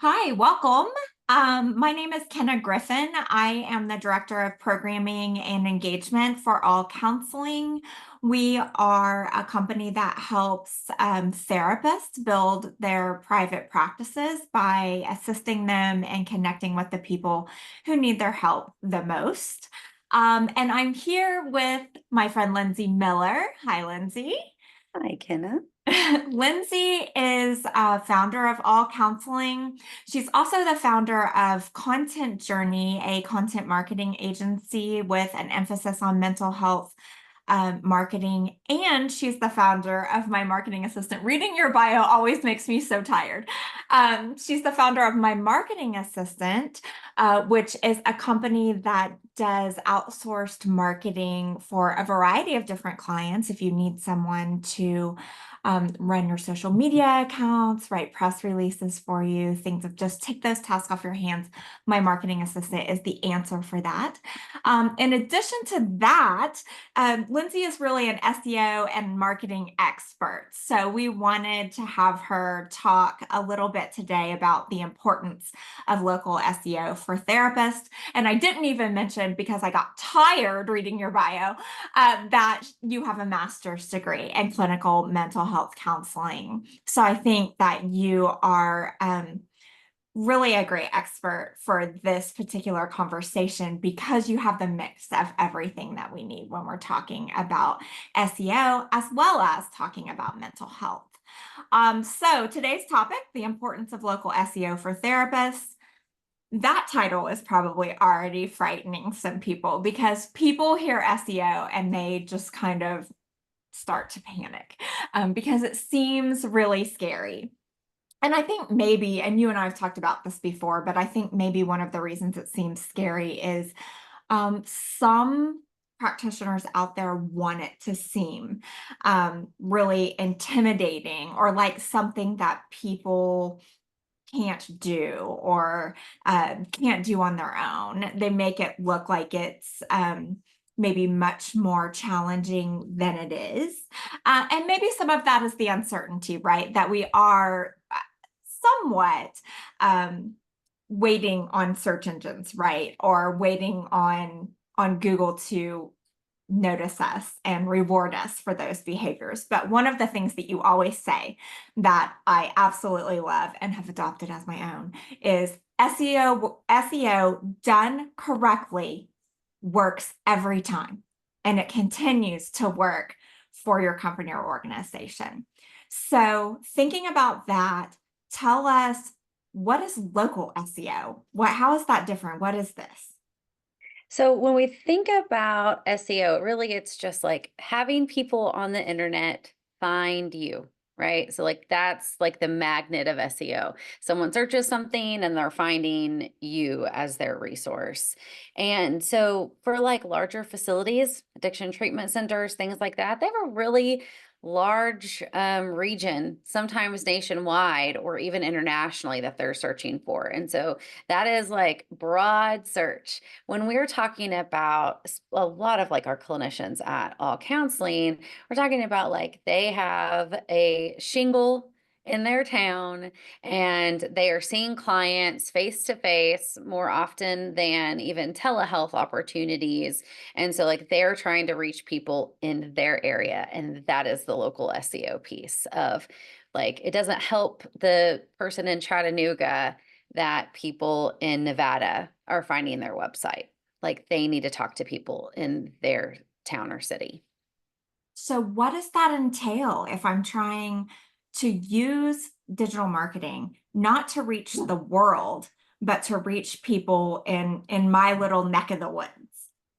Hi, welcome. My name is Kenna Griffin. I am the Director of Programming and Engagement for All Counseling. We are a company that helps therapists build their private practices by assisting them and connecting with the people who need their help the most. And I'm here with my friend Lindsay Miller. Hi, Lindsay. Hi, Kenna. Lindsay is a founder of All Counseling. She's also the founder of Content Journey, a content marketing agency with an emphasis on mental health marketing. And she's the founder of my marketing assistant. Reading your bio always makes me so tired. She's the founder of my marketing assistant, which is a company that does outsourced marketing for a variety of different clients. If you need someone to run your social media accounts, write press releases for you, things of just take those tasks off your hands. My marketing assistant is the answer for that. In addition to that, Lindsay is really an SEO and marketing expert. So we wanted to have her talk a little bit today about the importance of local SEO for therapists. And I didn't even mention, because I got tired reading your bio, that you have a master's degree in clinical mental health counseling. So I think that you are really a great expert for this particular conversation because you have the mix of everything that we need when we're talking about SEO as well as talking about mental health. So today's topic, the importance of local SEO for therapists. That title is probably already frightening some people because people hear SEO and they just kind of start to panic because it seems really scary. And I think maybe, and you and I have talked about this before, but I think maybe one of the reasons it seems scary is some practitioners out there want it to seem really intimidating or like something that people can't do or can't do on their own. They make it look like it's maybe much more challenging than it is. And maybe some of that is the uncertainty, right? That we are somewhat waiting on search engines, right? Or waiting on Google to notice us and reward us for those behaviors. But one of the things that you always say that I absolutely love and have adopted as my own is SEO done correctly works every time, and it continues to work for your company or organization. So thinking about that, tell us, what is local SEO? How is that different? What is this? So when we think about SEO, really it's just like having people on the internet find you, right? So like that's like the magnet of SEO. Someone searches something and they're finding you as their resource. And so for like larger facilities, addiction treatment centers, things like that, they have a really large region, sometimes nationwide or even internationally, that they're searching for. And so that is like broad search. When we're talking about a lot of like our clinicians at All Counseling, we're talking about like they have a shingle in their town and they are seeing clients face to face more often than even telehealth opportunities. And so like they're trying to reach people in their area. And that is the local SEO piece of like, it doesn't help the person in Chattanooga that people in Nevada are finding their website. Like they need to talk to people in their town or city. So, what does that entail if I'm trying to use digital marketing not to reach the world, but to reach people in my little neck of the woods?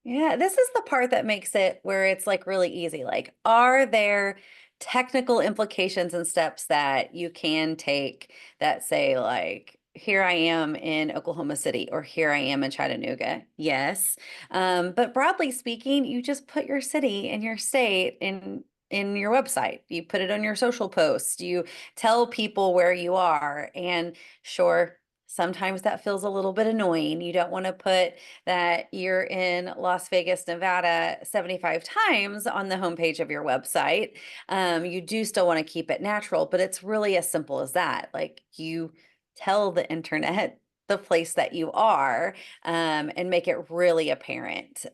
Yeah, this is the part that makes it where it's like really easy. Like, are there technical implications and steps that you can take that say, like, here I am in Oklahoma City or here I am in Chattanooga? Yes. But broadly speaking, you just put your city and your state in your website. You put it on your social post. You tell people where you are. And sure, sometimes that feels a little bit annoying. You don't want to put that you're in Las Vegas, Nevada 75 times on the homepage of your website. You do still want to keep it natural, but it's really as simple as that. Like you tell the internet the place that you are, and make it really apparent,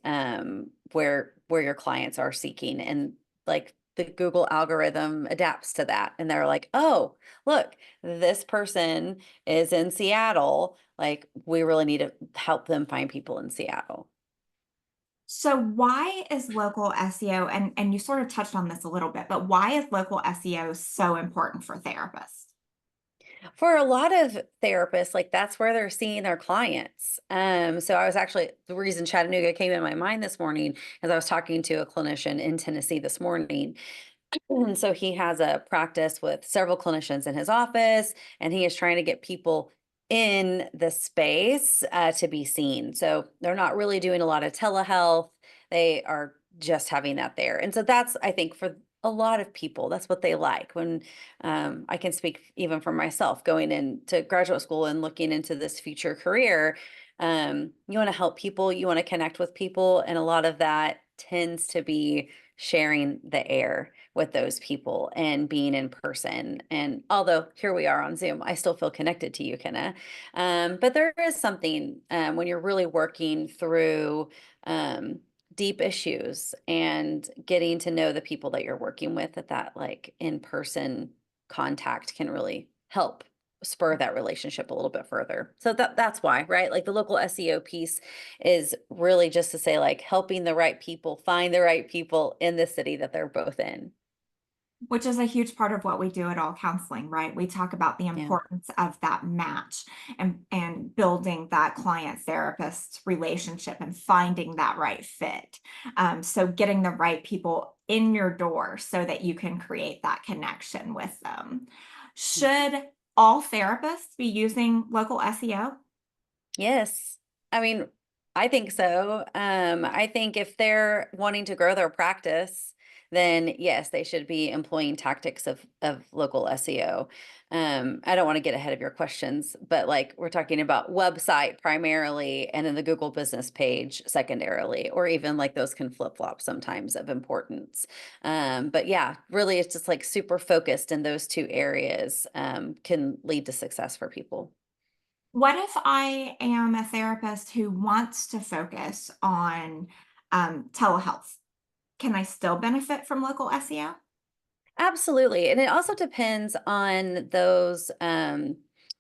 where your clients are seeking. And like the Google algorithm adapts to that. And they're like, oh, look, this person is in Seattle. Like, we really need to help them find people in Seattle. So why is local SEO, and you sort of touched on this a little bit, but why is local SEO so important for therapists? For a lot of therapists, like that's where they're seeing their clients. So I was actually, the reason Chattanooga came in my mind this morning is I was talking to a clinician in Tennessee this morning. And so he has a practice with several clinicians in his office, and he is trying to get people in the space, to be seen. So they're not really doing a lot of telehealth. They are just having that there. And so that's, I think, for a lot of people, that's what they like. When I can speak even for myself, going into graduate school and looking into this future career, you want to help people, you want to connect with people, and a lot of that tends to be sharing the air with those people and being in person. And although here we are on Zoom, I still feel connected to you, Kenna. But there is something, when you're really working through um, deep issues and getting to know the people that you're working with, that like in-person contact can really help spur that relationship a little bit further. So that's why, right? Like the local SEO piece is really just to say, like, helping the right people find the right people in the city that they're both in. Which is a huge part of what we do at All Counseling, right? We talk about the Yeah. importance of that match and building that client therapist relationship and finding that right fit. So getting the right people in your door so that you can create that connection with them. Should all therapists be using local SEO? Yes. I mean, I think so. I think if they're wanting to grow their practice, then yes, they should be employing tactics of local SEO. I don't want to get ahead of your questions, but like we're talking about website primarily and then the Google business page secondarily, or even like those can flip-flop sometimes of importance. But yeah, really it's just like super focused in those two areas, can lead to success for people. What if I am a therapist who wants to focus on telehealth? Can I still benefit from local SEO? Absolutely. And it also depends on those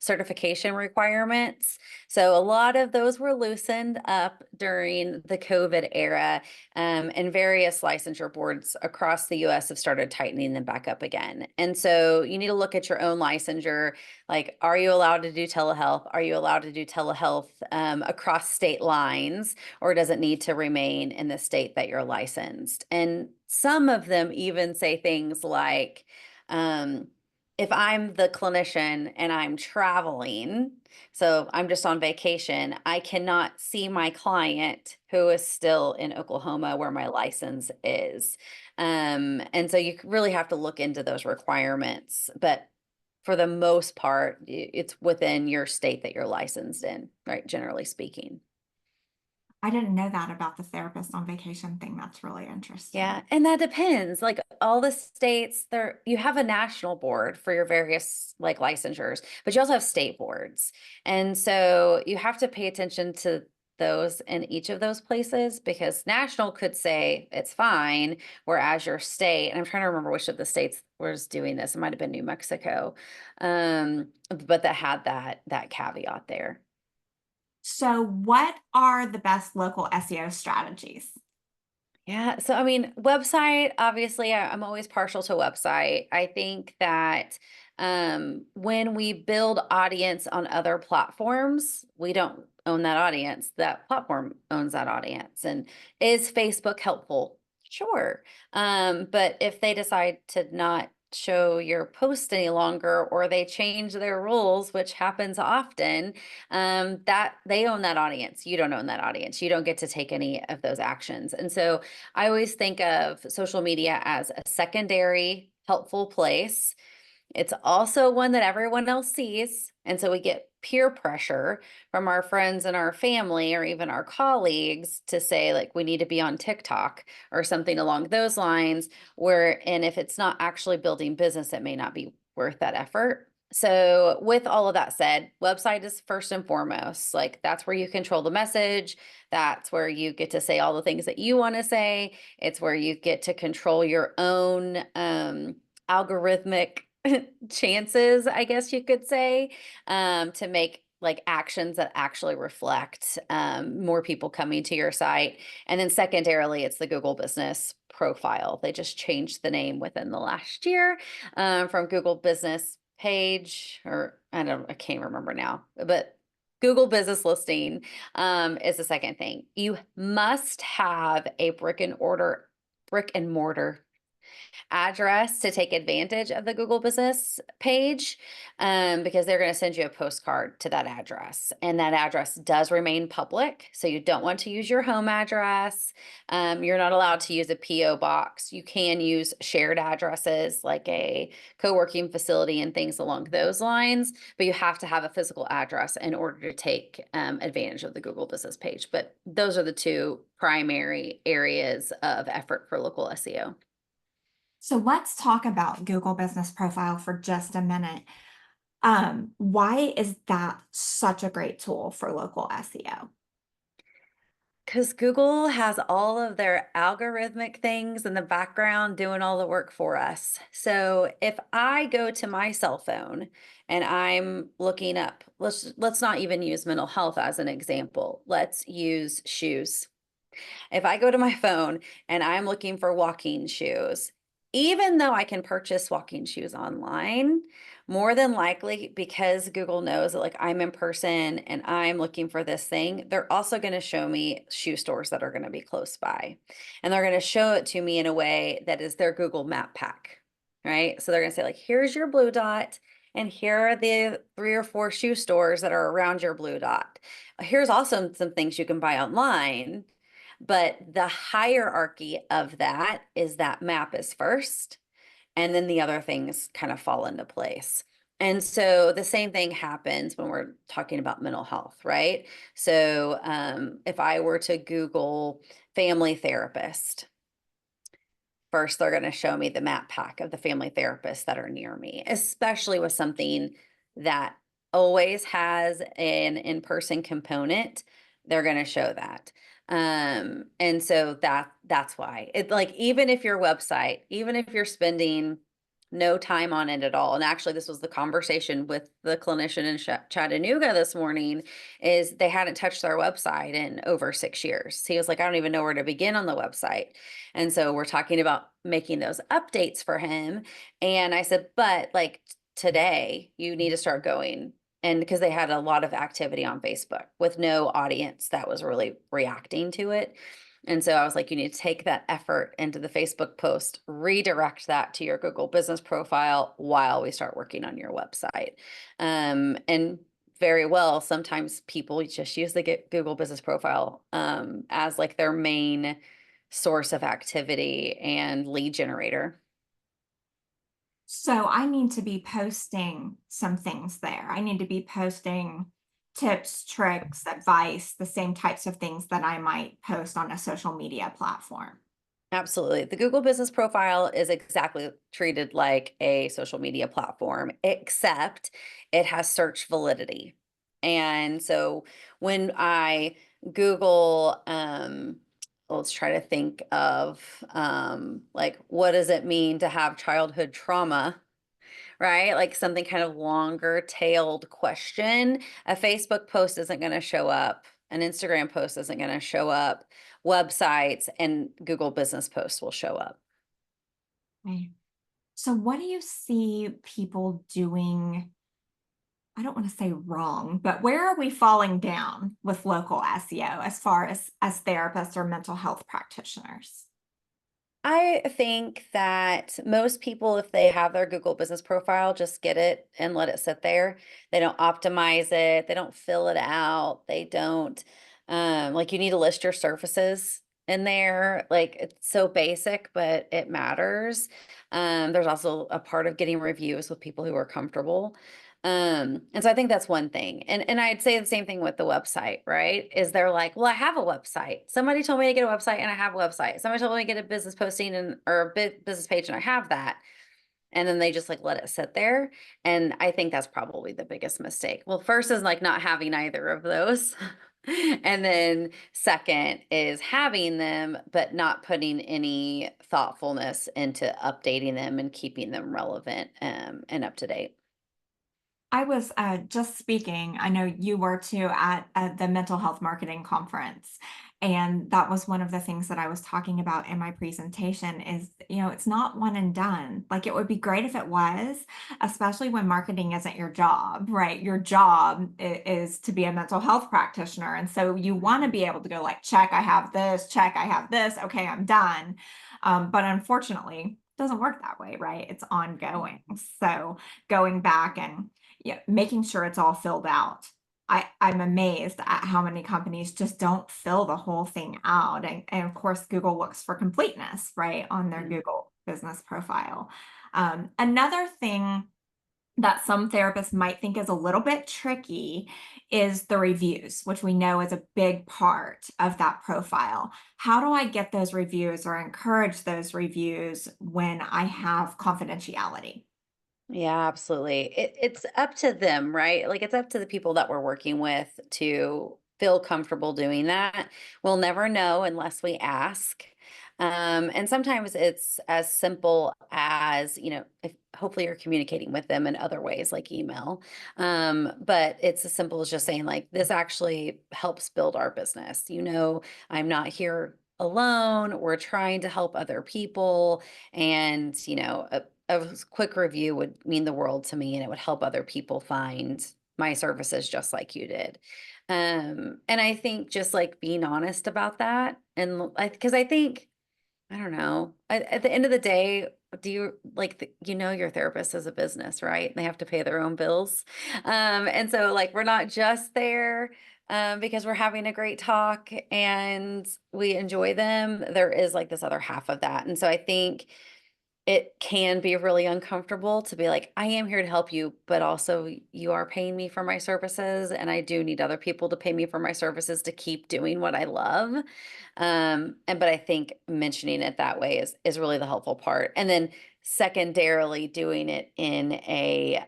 certification requirements. So a lot of those were loosened up during the COVID era, and various licensure boards across the US have started tightening them back up again. And so you need to look at your own licensure. Like, are you allowed to do telehealth? Are you allowed to do telehealth across state lines? Or does it need to remain in the state that you're licensed? And some of them even say things like, um, if I'm the clinician and I'm traveling, so I'm just on vacation, I cannot see my client who is still in Oklahoma where my license is. And so you really have to look into those requirements. But for the most part, it's within your state that you're licensed in, right? Generally speaking. I didn't know that about the therapist on vacation thing. That's really interesting. Yeah, and that depends. Like all the states, there you have a national board for your various like licensures, but you also have state boards. And so you have to pay attention to those in each of those places because national could say it's fine, whereas your state, and I'm trying to remember which of the states was doing this. It might have been New Mexico. But that had that caveat there. So, what are the best local SEO strategies? Yeah. So, I mean, website, obviously, I'm always partial to website. I think that when we build audience on other platforms, we don't own that audience. That platform owns that audience. And is Facebook helpful? Sure. But if they decide to not show your post any longer or they change their rules, which happens often, that they own that audience. You don't own that audience. You don't get to take any of those actions. And so I always think of social media as a secondary helpful place. It's also one that everyone else sees. And so we get peer pressure from our friends and our family or even our colleagues to say, like, we need to be on TikTok or something along those lines. And if it's not actually building business, it may not be worth that effort. So, with all of that said, website is first and foremost. Like, that's where you control the message. That's where you get to say all the things that you want to say. It's where you get to control your own algorithmic chances, I guess you could say, to make like actions that actually reflect more people coming to your site. And then, secondarily, it's the Google Business Profile. They just changed the name within the last year from Google Business Page, or I can't remember now, but Google Business Listing is the second thing. You must have a brick and mortar address to take advantage of the Google Business page, because they're going to send you a postcard to that address. And that address does remain public. So you don't want to use your home address. You're not allowed to use a P.O. box. You can use shared addresses like a co-working facility and things along those lines, but you have to have a physical address in order to take advantage of the Google Business page. But those are the two primary areas of effort for local SEO. So let's talk about Google Business Profile for just a minute. Why is that such a great tool for local SEO? Because Google has all of their algorithmic things in the background doing all the work for us. So if I go to my cell phone and I'm looking up, let's not even use mental health as an example. Let's use shoes. If I go to my phone and I'm looking for walking shoes, even though I can purchase walking shoes online, more than likely, because Google knows that like I'm in person and I'm looking for this thing, they're also going to show me shoe stores that are going to be close by. And they're going to show it to me in a way that is their Google Map pack, right? So they're going to say like, here's your blue dot. And here are the 3 or 4 shoe stores that are around your blue dot. Here's also some things you can buy online, but the hierarchy of that is that map is first, and then the other things kind of fall into place. And so the same thing happens when we're talking about mental health, right? So if I were to Google family therapist, first they're going to show me the map pack of the family therapists that are near me, especially with something that always has an in-person component. They're going to show that. And so that's why it, like, even if your website, even if you're spending no time on it at all. And actually, this was the conversation with the clinician in Chattanooga this morning, is they hadn't touched their website in over 6 years. He was like, I don't even know where to begin on the website. And so we're talking about making those updates for him. And I said, but like today, you need to start going. And because they had a lot of activity on Facebook with no audience that was really reacting to it. And so I was like, you need to take that effort into the Facebook post, redirect that to your Google Business Profile while we start working on your website. And very well, sometimes people just use the Google Business Profile as like their main source of activity and lead generator. So I need to be posting some things there. I need to be posting tips, tricks, advice, the same types of things that I might post on a social media platform. Absolutely. The Google Business Profile is exactly treated like a social media platform, except it has search validity. And so when I Google, let's try to think of like, what does it mean to have childhood trauma? Right? Like something kind of longer tailed question. A Facebook post isn't going to show up. An Instagram post isn't going to show up. Websites and Google Business posts will show up. Right. So what do you see people doing? I don't want to say wrong, but where are we falling down with local SEO as far as therapists or mental health practitioners? I think that most people, if they have their Google Business Profile, just get it and let it sit there. They don't optimize it. They don't fill it out. They don't, like, you need to list your services in there. Like, it's so basic, but it matters. There's also a part of getting reviews with people who are comfortable. And so I think that's one thing. And I'd say the same thing with the website, right? Is they're like, well, I have a website. Somebody told me to get a website and I have a website. Somebody told me to get a business posting and or a business page and I have that. and then they just like let it sit there. And I think that's probably the biggest mistake. Well, first is like not having either of those. And then second is having them, but not putting any thoughtfulness into updating them and keeping them relevant and up to date. I was just speaking, I know you were too, at the mental health marketing conference. And that was one of the things that I was talking about in my presentation is, it's not one and done. Like it would be great if it was, especially when marketing isn't your job, right? Your job is to be a mental health practitioner. And so you want to be able to go like, check, I have this, check, I have this. Okay, I'm done. But unfortunately, it doesn't work that way, right? It's ongoing. So going back and making sure it's all filled out. I'm amazed at how many companies just don't fill the whole thing out. And of course, Google looks for completeness, right, on their Mhm. Google business profile. Another thing that some therapists might think is a little bit tricky is the reviews, which we know is a big part of that profile. How do I get those reviews or encourage those reviews when I have confidentiality? Yeah, absolutely. It's up to them, right? Like it's up to the people that we're working with to feel comfortable doing that. We'll never know unless we ask. And sometimes it's as simple as, if hopefully you're communicating with them in other ways like email. But it's as simple as just saying, like, this actually helps build our business. I'm not here alone. We're trying to help other people. And, a quick review would mean the world to me and it would help other people find my services just like you did. And I think just like being honest about that and because I think I don't know. At the end of the day, do you like your therapist is a business, right? They have to pay their own bills. And so like we're not just there because we're having a great talk and we enjoy them. There is like this other half of that. And so I think it can be really uncomfortable to be like, I am here to help you, but also you are paying me for my services, and I do need other people to pay me for my services to keep doing what I love. And but I think mentioning it that way is really the helpful part. And then secondarily doing it in a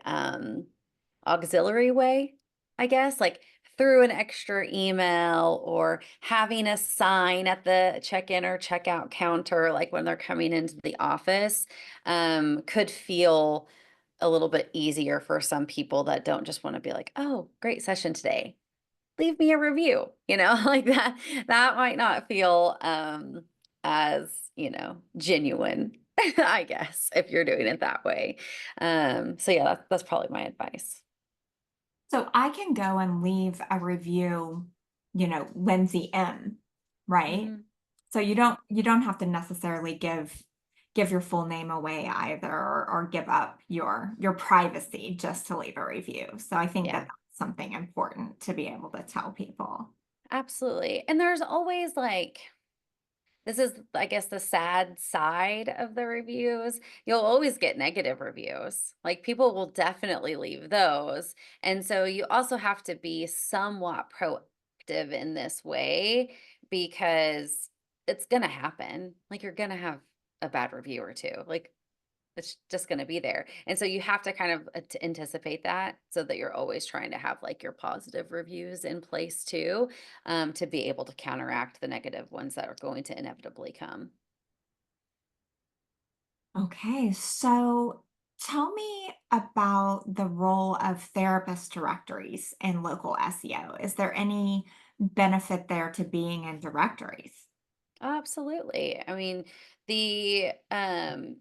auxiliary way, I guess, like through an extra email or having a sign at the check-in or checkout counter, like when they're coming into the office, could feel a little bit easier for some people that don't just want to be like, oh, great session today. Leave me a review, like that. That might not feel as, genuine, I guess, if you're doing it that way. So yeah, that's probably my advice. So I can go and leave a review, Lindsay M, right? Mhm. So you don't have to necessarily give your full name away either, or give up your privacy just to leave a review. So I think that Yeah. that's something important to be able to tell people. Absolutely. And there's always like, this is, I guess, the sad side of the reviews. You'll always get negative reviews. Like people will definitely leave those. And so you also have to be somewhat proactive in this way because it's going to happen. Like you're going to have a bad review or two. Like it's just gonna be there, and so you have to kind of anticipate that so that you're always trying to have, like, your positive reviews in place too, to be able to counteract the negative ones that are going to inevitably come. Okay, so tell me about the role of therapist directories in local SEO. Is there any benefit there to being in directories? Absolutely. I mean, the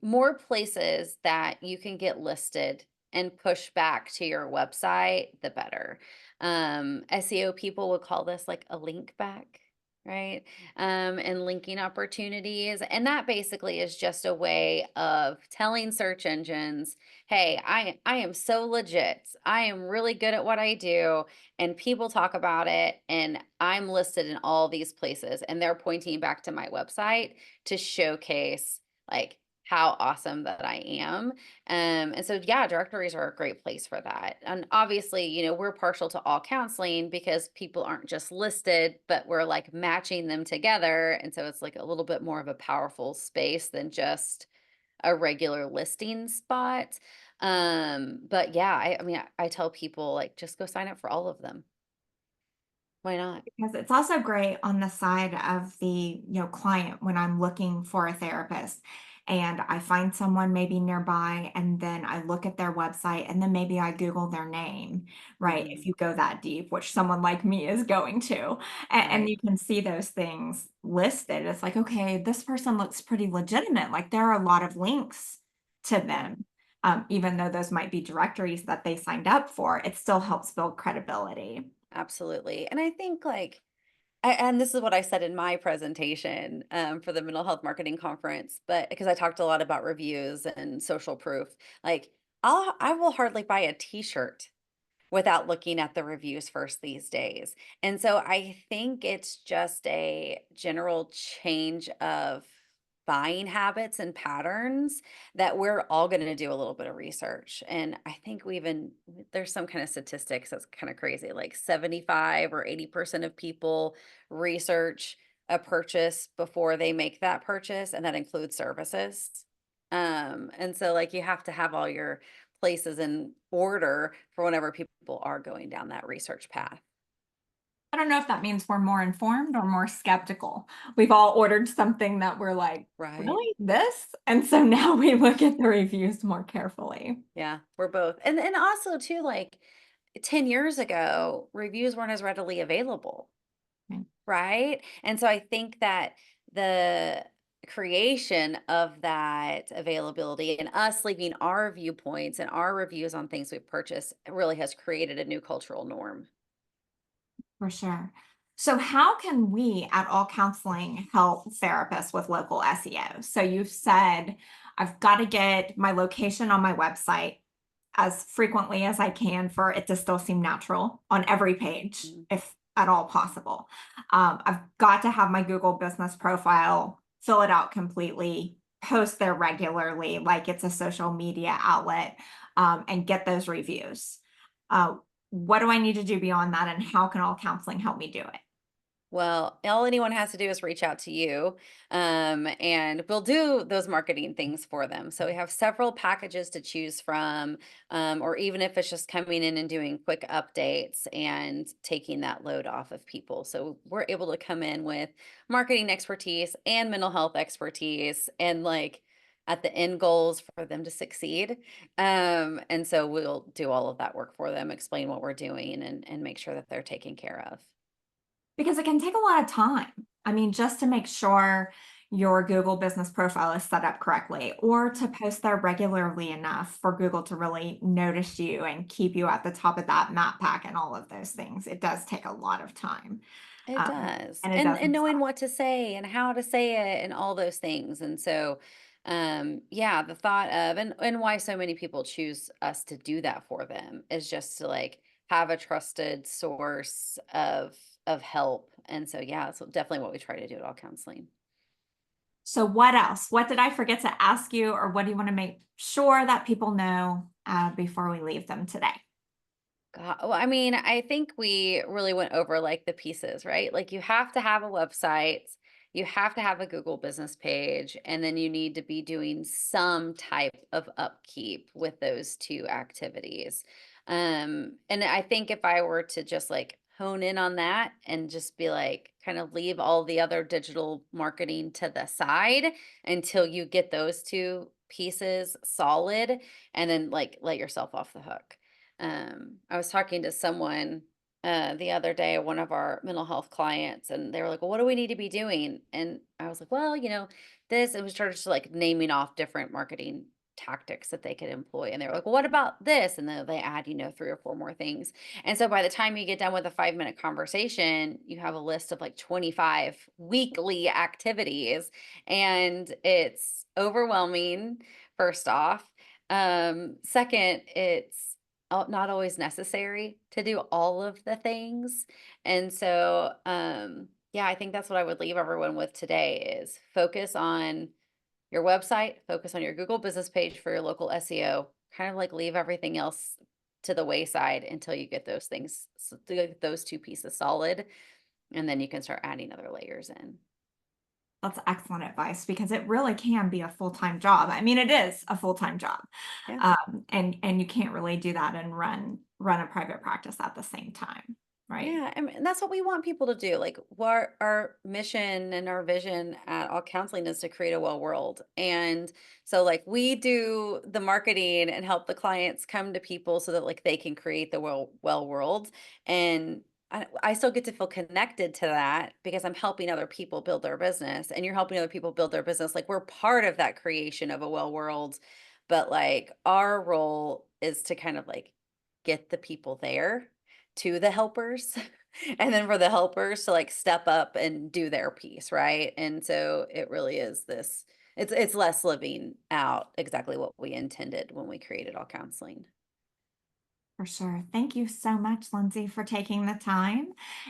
more places that you can get listed and push back to your website, the better. SEO people would call this like a link back, right? And linking opportunities. And that basically is just a way of telling search engines, hey, I am so legit. I am really good at what I do and people talk about it and I'm listed in all these places and they're pointing back to my website to showcase like how awesome that I am. And so yeah, directories are a great place for that. And obviously, we're partial to all counseling because people aren't just listed, but we're like matching them together. And so it's like a little bit more of a powerful space than just a regular listing spot. But yeah, I mean, I tell people like just go sign up for all of them. Why not? Because it's also great on the side of the, client when I'm looking for a therapist and I find someone maybe nearby and then I look at their website and then maybe I Google their name, right? If Mhm. you go that deep, which someone like me is going to, and Right. you can see those things listed. It's like, okay, this person looks pretty legitimate. Like there are a lot of links to Yeah, them. Even though those might be directories that they signed up for, it still helps build credibility. absolutely. And I think like and this is what I said in my presentation for the mental health marketing conference, but because I talked a lot about reviews and social proof, like I will hardly buy a T-shirt without looking at the reviews first these days. And so I think it's just a general change of buying habits and patterns that we're all going to do a little bit of research. And I think we even there's some kind of statistics that's kind of crazy, like 75 or 80% of people research a purchase before they make that purchase, and that includes services. And so like you have to have all your places in order for whenever people are going down that research path. I don't know if that means we're more informed or more skeptical. We've all ordered something that we're like, Right. really? This? And so now we look at the reviews more carefully. Yeah, we're both. And also too, like 10 years ago, reviews weren't as readily available, Right. right? And so I think that the creation of that availability and us leaving our viewpoints and our reviews on things we've purchased really has created a new cultural norm. For sure. So, how can we at All Counseling help therapists with local SEO? So, you've said, I've got to get my location on my website as frequently as I can for it to still seem natural on every page, Mhm. if at all possible. I've got to have my Google business profile, fill it out completely, post there regularly, like it's a social media outlet, and get those reviews. Uh, what do I need to do beyond that, and how can All Counseling help me do it? Well, all anyone has to do is reach out to you, and we'll do those marketing things for them. So we have several packages to choose from, or even if it's just coming in and doing quick updates and taking that load off of people. So we're able to come in with marketing expertise and mental health expertise, and like at the end goals for them to succeed. And so we'll do all of that work for them, explain what we're doing, and make sure that they're taken care of. Because it can take a lot of time. I mean, just to make sure your Google business profile is set up correctly, or to post there regularly enough for Google to really notice you and keep you at the top of that map pack and all of those things. It does take a lot of time. It does. And it And doesn't knowing stop. what to say and how to say it and all those things. And so yeah, the thought of and why so many people choose us to do that for them is just to like have a trusted source of help. And so yeah, that's definitely what we try to do at All Counseling. So, what else? What did I forget to ask you, or what do you want to make sure that people know before we leave them today? Well, I mean, I think we really went over like the pieces, right? Like you have to have a website, you have to have a Google business page, and then you need to be doing some type of upkeep with those two activities. And I think if I were to just like hone in on that and just be like kind of leave all the other digital marketing to the side until you get those two pieces solid and then like let yourself off the hook. I was talking to someone the other day, one of our mental health clients, and they were like, "Well, what do we need to be doing?" And I was like, "Well, this." It was started just like naming off different marketing tactics that they could employ, and they were like, "Well, what about this?" And then they add, three or four more things. And so by the time you get done with a 5-minute conversation, you have a list of like 25 weekly activities, and it's overwhelming. First off, second, it's not always necessary to do all of the things. And so, yeah, I think that's what I would leave everyone with today is focus on your website, focus on your Google business page for your local SEO, kind of like leave everything else to the wayside until you get those things, those two pieces solid, and then you can start adding other layers in. That's excellent advice because it really can be a full-time job. I mean, it is a full-time job. Yeah. And you can't really do that and run a private practice at the same time, right? Yeah, and that's what we want people to do. Like, what our mission and our vision at All Counseling is to create a well world. And so, like, we do the marketing and help the clients come to people so that like they can create the well world. And I still get to feel connected to that because I'm helping other people build their business, and you're helping other people build their business. Like, we're part of that creation of a well world, but like our role is to kind of like get the people there to the helpers and then for the helpers to like step up and do their piece, right? And so it really is this, it's less living out exactly what we intended when we created All Counseling. For sure. Thank you so much, Lindsay, for taking the time.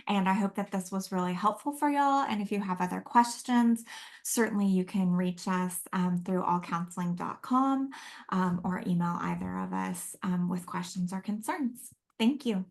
And I hope that this was really helpful for y'all. And if you have other questions, certainly you can reach us through allcounseling.com or email either of us with questions or concerns. Thank you.